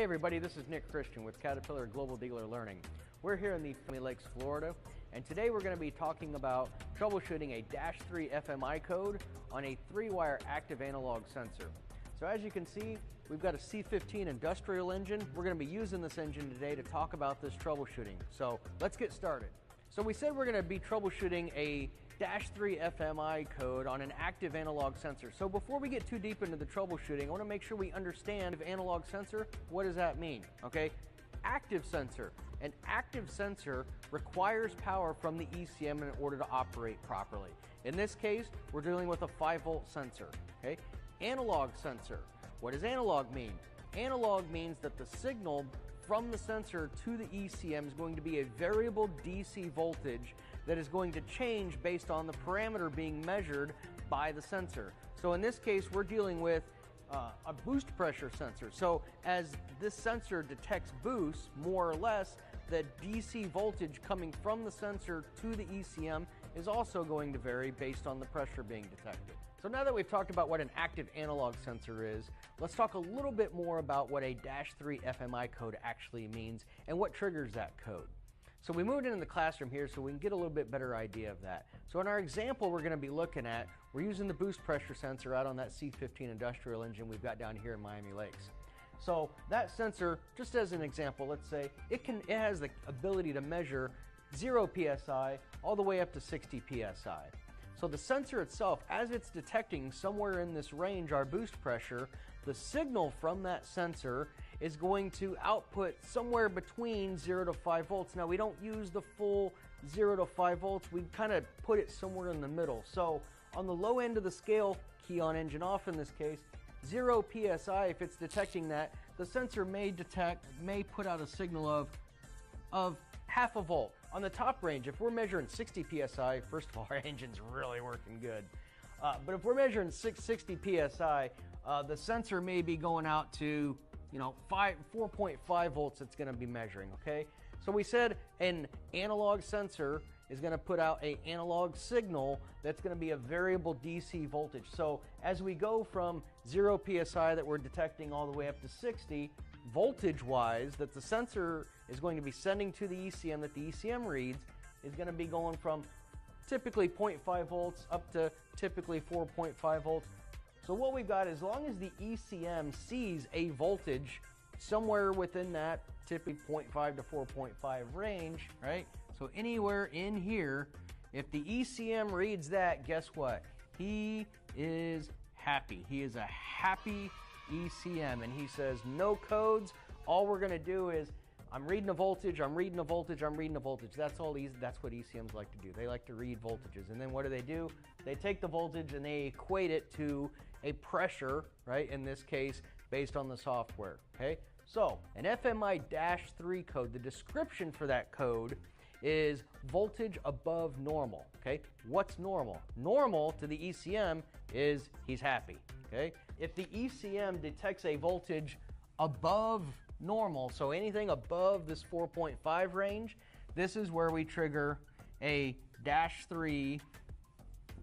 Hey everybody, this is Nick Christian with Caterpillar Global Dealer Learning. We're here in the FMI Lakes, Florida, and today we're going to be talking about troubleshooting a -3 FMI code on a 3-wire active analog sensor. So as you can see, we've got a C15 industrial engine. We're going to be using this engine today to talk about this troubleshooting. So let's get started. So we said we're going to be troubleshooting a -3 FMI code on an active analog sensor. So before we get too deep into the troubleshooting, I want to make sure we understand analog sensor. What does that mean? Okay, active sensor. An active sensor requires power from the ECM in order to operate properly. In this case, we're dealing with a 5-volt sensor. Okay, analog sensor. What does analog mean? Analog means that the signal from the sensor to the ECM is going to be a variable DC voltage that is going to change based on the parameter being measured by the sensor. So in this case, we're dealing with a boost pressure sensor. So as this sensor detects boosts, more or less, the DC voltage coming from the sensor to the ECM is also going to vary based on the pressure being detected. So now that we've talked about what an active analog sensor is, let's talk a little bit more about what a -3 FMI code actually means and what triggers that code. So we moved into the classroom here so we can get a little bit better idea of that. So in our example we're going to be looking at, we're using the boost pressure sensor out on that C15 industrial engine we've got down here in Miami Lakes. So that sensor, just as an example, let's say it has the ability to measure 0 PSI all the way up to 60 PSI. So the sensor itself, as it's detecting somewhere in this range our boost pressure, the signal from that sensor is going to output somewhere between 0 to 5 volts. Now we don't use the full 0 to 5 volts, we kind of put it somewhere in the middle. So on the low end of the scale, key on engine off in this case, 0 PSI, if it's detecting that, the sensor may put out a signal of half a volt. On the top range, if we're measuring 60 PSI, first of all, our engine's really working good. But if we're measuring 60 PSI, the sensor may be going out to, 4.5 volts it's gonna be measuring, okay? So we said an analog sensor is gonna put out an analog signal that's gonna be a variable DC voltage. So as we go from 0 PSI that we're detecting all the way up to 60, voltage-wise, that the sensor is going to be sending to the ECM that the ECM reads is going to be going from typically 0.5 volts up to typically 4.5 volts. So what we've got, as long as the ECM sees a voltage somewhere within that typically 0.5 to 4.5 range, right? So anywhere in here, if the ECM reads that, guess what? He is happy. He is a happy ECM, and he says no codes. All we're going to do is I'm reading a voltage, I'm reading a voltage, I'm reading a voltage. That's what ECMs like to do. They like to read voltages. And then what do? They take the voltage and they equate it to a pressure, right? In this case, based on the software. Okay? So an FMI-3 code, the description for that code is voltage above normal. Okay? What's normal? Normal to the ECM is he's happy. Okay? If the ECM detects a voltage above normal, so anything above this 4.5 range, this is where we trigger a -3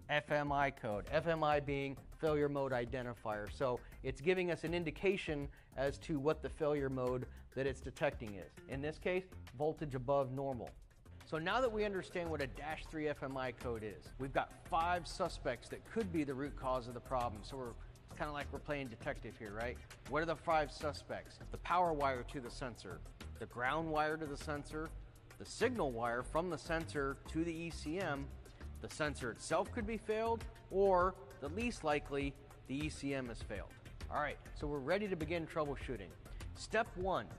FMI code. FMI being failure mode identifier. So it's giving us an indication as to what the failure mode that it's detecting is. In this case, voltage above normal. So now that we understand what a -3 FMI code is, we've got 5 suspects that could be the root cause of the problem. So it's kind of like we're playing detective here, right? What are the 5 suspects? The power wire to the sensor, the ground wire to the sensor, the signal wire from the sensor to the ECM, the sensor itself could be failed, or the least likely, the ECM has failed. All right, so we're ready to begin troubleshooting. Step 1,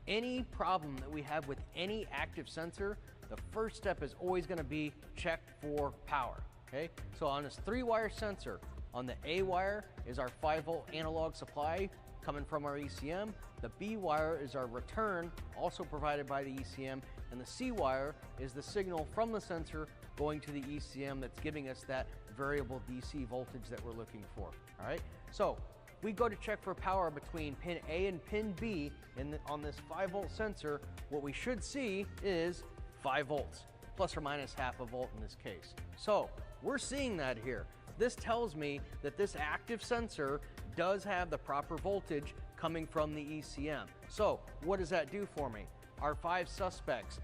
any problem that we have with any active sensor, the first step is always going to be check for power. Okay, so on this 3-wire sensor, on the A wire is our 5-volt analog supply coming from our ECM. The B wire is our return, also provided by the ECM. And the C wire is the signal from the sensor going to the ECM that's giving us that variable DC voltage that we're looking for. All right, so we go to check for power between pin A and pin B on this 5-volt sensor. What we should see is 5 volts, plus or minus half a volt in this case. So we're seeing that here. This tells me that this active sensor does have the proper voltage coming from the ECM. So what does that do for me? Our 5 suspects,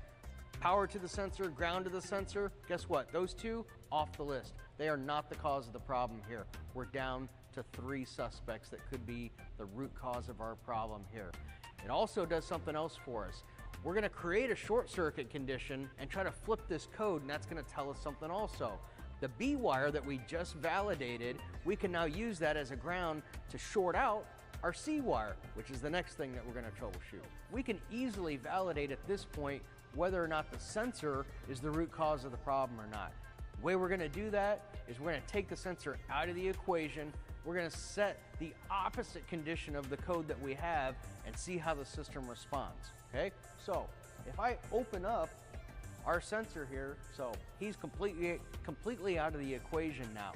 power to the sensor, ground to the sensor, guess what? Those 2 off the list. They are not the cause of the problem here. We're down to 3 suspects that could be the root cause of our problem here. It also does something else for us. We're going to create a short circuit condition and try to flip this code, and that's going to tell us something also. The B wire that we just validated, we can now use that as a ground to short out our C wire, which is the next thing that we're going to troubleshoot. We can easily validate at this point whether or not the sensor is the root cause of the problem or not. The way we're going to do that is we're going to take the sensor out of the equation. We're going to set the opposite condition of the code that we have and see how the system responds. Okay, so if I open up our sensor here, so he's completely out of the equation now.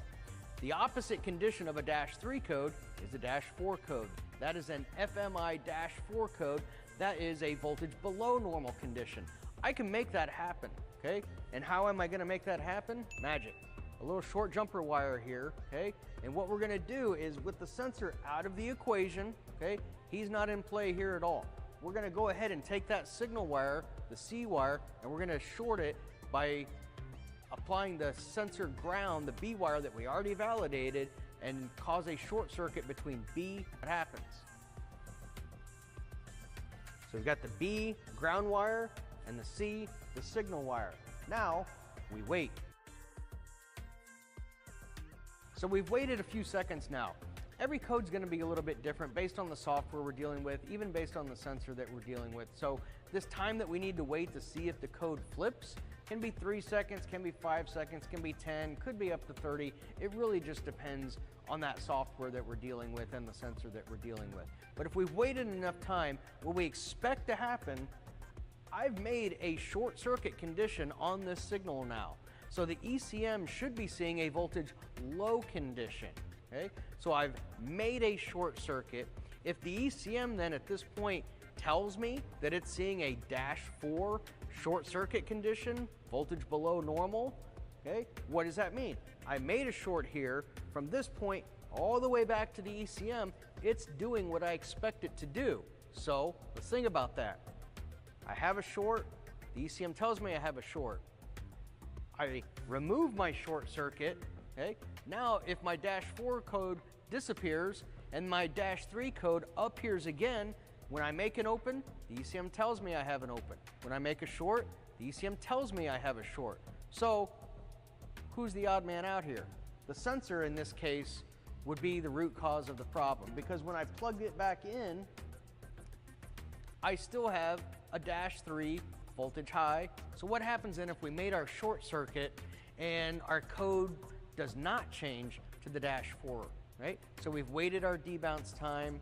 The opposite condition of a -3 code is a -4 code. That is an FMI -4 code. That is a voltage below normal condition. I can make that happen, okay? And how am I going to make that happen? Magic. A little short jumper wire here, okay? And what we're going to do is with the sensor out of the equation, okay? He's not in play here at all. We're going to go ahead and take that signal wire, the C wire, and we're going to short it by applying the sensor ground, the B wire that we already validated, and cause a short circuit between B. What happens? So we've got the B ground wire and the C, the signal wire. Now we wait. So we've waited a few seconds now. Every code's going to be a little bit different based on the software we're dealing with, even based on the sensor that we're dealing with. So this time that we need to wait to see if the code flips can be 3 seconds, can be 5 seconds, can be 10, could be up to 30. It really just depends on that software that we're dealing with and the sensor that we're dealing with. But if we've waited enough time, what we expect to happen, I've made a short circuit condition on this signal now. So the ECM should be seeing a voltage low condition. Okay? So I've made a short circuit. If the ECM then at this point tells me that it's seeing a -4 short circuit condition, voltage below normal, okay, what does that mean? I made a short here. From this point all the way back to the ECM, it's doing what I expect it to do. So let's think about that. I have a short. The ECM tells me I have a short. I remove my short circuit. Okay? Now, if my -4 code disappears and my -3 code appears again, when I make an open, the ECM tells me I have an open. When I make a short, the ECM tells me I have a short. So, who's the odd man out here? The sensor in this case would be the root cause of the problem, because when I plugged it back in, I still have a -3 voltage high. So what happens then if we made our short circuit and our code does not change to the -4, right? So we've waited our debounce time.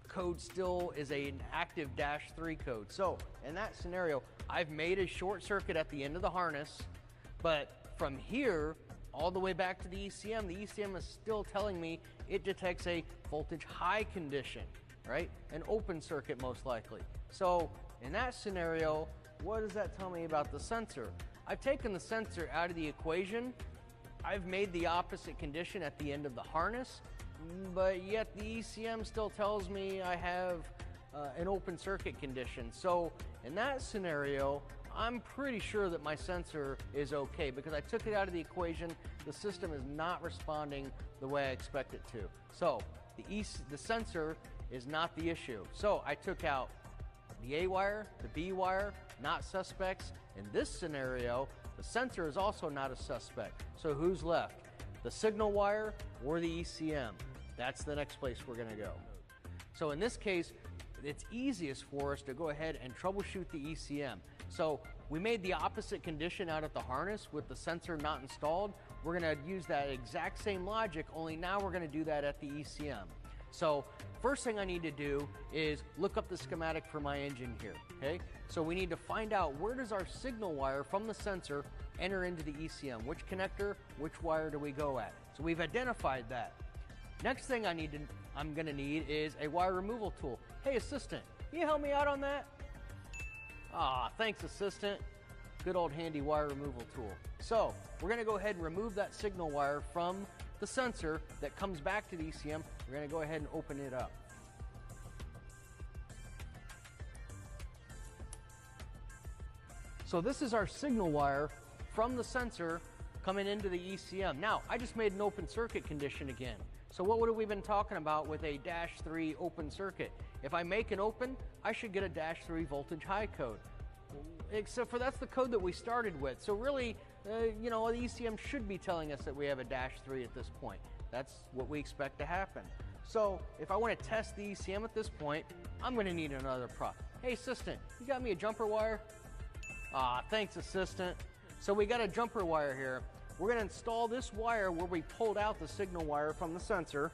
Code still is an active -3 code. So in that scenario, I've made a short circuit at the end of the harness, but from here all the way back to the ECM is still telling me it detects a voltage high condition, right? An open circuit most likely. So in that scenario, what does that tell me about the sensor? I've taken the sensor out of the equation. I've made the opposite condition at the end of the harness, but yet the ECM still tells me I have an open circuit condition. So in that scenario, I'm pretty sure that my sensor is okay because I took it out of the equation. The system is not responding the way I expect it to. So the sensor is not the issue. So I took out the A wire, the B wire, not suspects. In this scenario, the sensor is also not a suspect. So who's left? The signal wire or the ECM? That's the next place we're going to go. So in this case, it's easiest for us to go ahead and troubleshoot the ECM. So we made the opposite condition out at the harness with the sensor not installed. We're going to use that exact same logic, only now we're going to do that at the ECM. So first thing I need to do is look up the schematic for my engine here, okay? So we need to find out where does our signal wire from the sensor enter into the ECM? Which connector, which wire do we go at? So we've identified that. Next thing I'm gonna need is a wire removal tool. Hey assistant, can you help me out on that? Ah, thanks assistant. Good old handy wire removal tool. So we're gonna go ahead and remove that signal wire from the sensor that comes back to the ECM. We're gonna go ahead and open it up. So this is our signal wire from the sensor coming into the ECM. Now, I just made an open circuit condition again. So what would have we been talking about with a -3 open circuit? If I make it open, I should get a -3 voltage high code. Except for that's the code that we started with. So really, you know, the ECM should be telling us that we have a -3 at this point. That's what we expect to happen. So if I want to test the ECM at this point, I'm going to need another prop. Hey, assistant, you got me a jumper wire? Ah, thanks, assistant. So we got a jumper wire here. We're going to install this wire where we pulled out the signal wire from the sensor.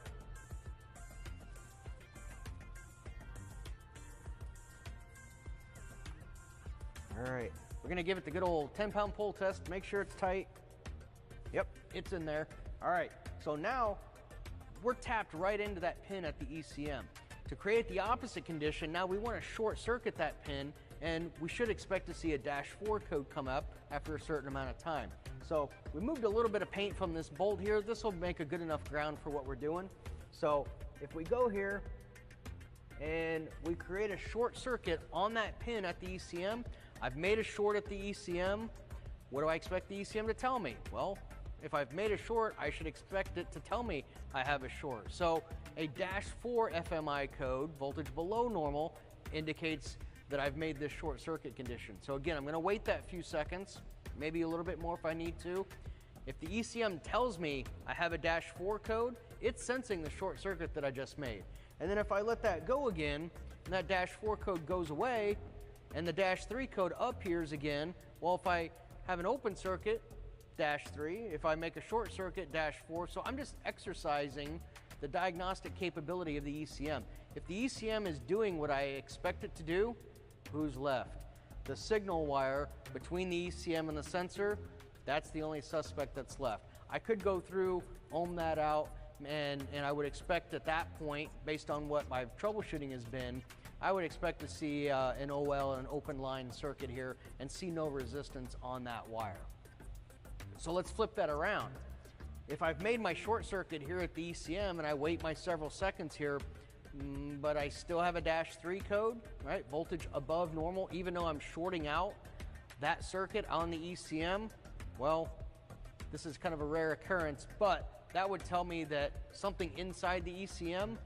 All right, we're going to give it the good old 10-pound pull test, make sure it's tight. Yep, it's in there. All right, so now we're tapped right into that pin at the ECM. To create the opposite condition, now we want to short circuit that pin, and we should expect to see a -4 code come up after a certain amount of time. So we moved a little bit of paint from this bolt here. This will make a good enough ground for what we're doing. So if we go here and we create a short circuit on that pin at the ECM, I've made a short at the ECM. What do I expect the ECM to tell me? Well, if I've made a short, I should expect it to tell me I have a short. So a -4 FMI code, voltage below normal, indicates that I've made this short circuit condition. So again, I'm going to wait that few seconds, maybe a little bit more if I need to. If the ECM tells me I have a -4 code, it's sensing the short circuit that I just made. And then if I let that go again, and that -4 code goes away, and the -3 code appears again, well, if I have an open circuit, -3, if I make a short circuit, -4, so I'm just exercising the diagnostic capability of the ECM. If the ECM is doing what I expect it to do, who's left? The signal wire between the ECM and the sensor, that's the only suspect that's left. I could go through, ohm that out, and I would expect at that point, based on what my troubleshooting has been, I would expect to see an OL, an open line circuit here, and see no resistance on that wire. So let's flip that around. If I've made my short circuit here at the ECM and I wait my several seconds here, but I still have a -3 code, right? Voltage above normal, even though I'm shorting out that circuit on the ECM, well, this is kind of a rare occurrence, but that would tell me that something inside the ECM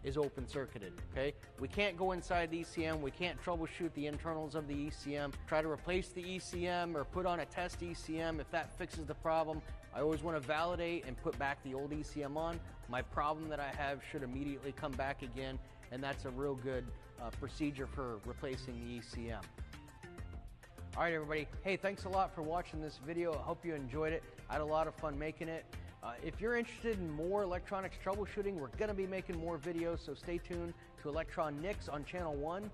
is open circuited, okay? We can't go inside the ECM, we can't troubleshoot the internals of the ECM, try to replace the ECM or put on a test ECM if that fixes the problem. I always want to validate and put back the old ECM on. My problem that I have should immediately come back again, and that's a real good procedure for replacing the ECM. All right, everybody. Hey, thanks a lot for watching this video. I hope you enjoyed it. I had a lot of fun making it. If you're interested in more electronics troubleshooting, we're going to be making more videos, so stay tuned to Electronics on Channel 1.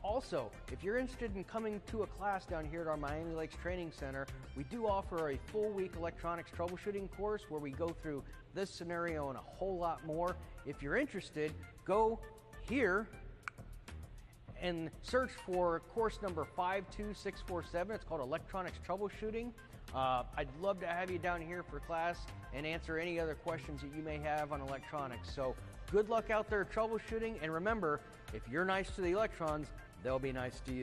Also, if you're interested in coming to a class down here at our Miami Lakes Training Center, we do offer a full-week electronics troubleshooting course where we go through this scenario and a whole lot more. If you're interested, go here and search for course number 52647. It's called Electronics Troubleshooting. I'd love to have you down here for class and answer any other questions that you may have on electronics. So good luck out there troubleshooting, and remember, if you're nice to the electrons, they'll be nice to you.